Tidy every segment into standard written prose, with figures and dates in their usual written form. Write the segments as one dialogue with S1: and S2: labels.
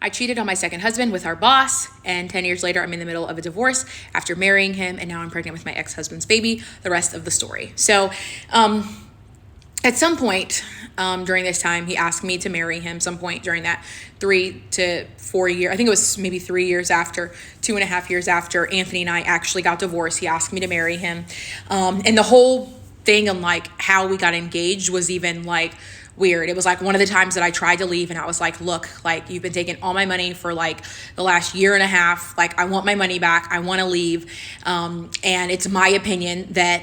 S1: I cheated on my second husband with our boss, and 10 years later, I'm in the middle of a divorce after marrying him, and now I'm pregnant with my ex-husband's baby, the rest of the story. So, at some point during this time, he asked me to marry him. Some point during that 3 to 4 year, I think it was maybe 3 years after, 2.5 years after Anthony and I actually got divorced, he asked me to marry him. And the whole thing and like how we got engaged was even like weird. It was like one of the times that I tried to leave and I was like, look, like you've been taking all my money for like the last year and a half. Like I want my money back. I want to leave. And it's my opinion that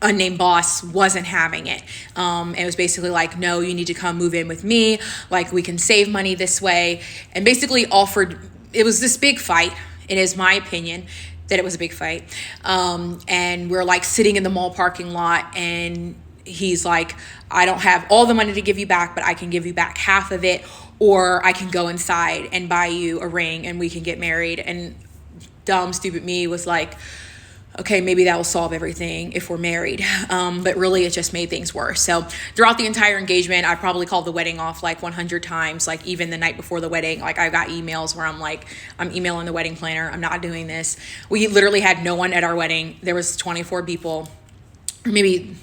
S1: unnamed boss wasn't having it. It was basically like, no, you need to come move in with me. Like we can save money this way. And basically offered, it was this big fight. It is my opinion that it was a big fight. And we're like sitting in the mall parking lot and he's like, I don't have all the money to give you back, but I can give you back half of it, or I can go inside and buy you a ring and we can get married. And dumb, stupid me was like, okay, maybe that will solve everything if we're married. But really it just made things worse. So throughout the entire engagement, I probably called the wedding off like 100 times. Like even the night before the wedding, like I got emails where I'm like, I'm emailing the wedding planner. I'm not doing this. We literally had no one at our wedding. There was 24 people, or maybe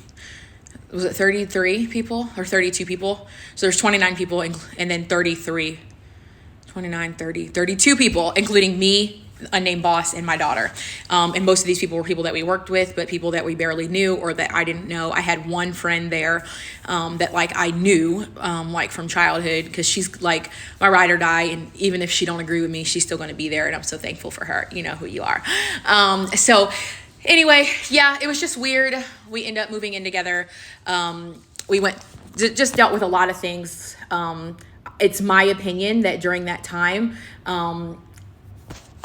S1: was it 33 people or 32 people? So there's 29 people and then 33, 29, 30, 32 people, including me, unnamed boss, and my daughter. And most of these people were people that we worked with, but people that we barely knew or that I didn't know. I had one friend there that like I knew like from childhood, because she's like my ride or die, and even if she don't agree with me, she's still going to be there, and I'm so thankful for her. You know who you are. So anyway, yeah, it was just weird. We ended up moving in together. We just dealt with a lot of things. It's my opinion that during that time,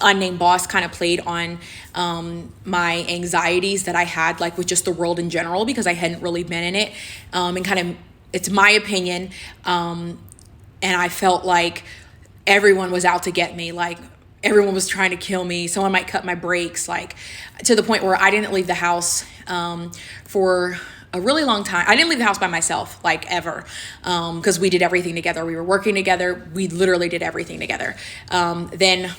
S1: unnamed boss kind of played on my anxieties that I had, like with just the world in general, because I hadn't really been in it. And kind of, it's my opinion. And I felt like everyone was out to get me. Like everyone was trying to kill me. Someone might cut my brakes, like to the point where I didn't leave the house for a really long time. I didn't leave the house by myself, like ever, because we did everything together. We were working together. We literally did everything together. Then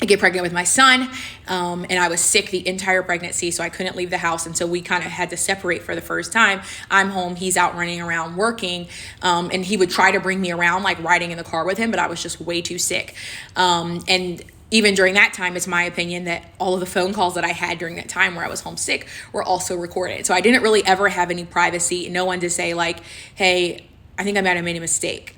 S1: I get pregnant with my son, and I was sick the entire pregnancy, so I couldn't leave the house. And so we kind of had to separate for the first time. I'm home, he's out running around working, and he would try to bring me around, like riding in the car with him, but I was just way too sick. And even during that time, it's my opinion that all of the phone calls that I had during that time where I was homesick were also recorded. So I didn't really ever have any privacy, no one to say like, hey, I think I might have made a mistake.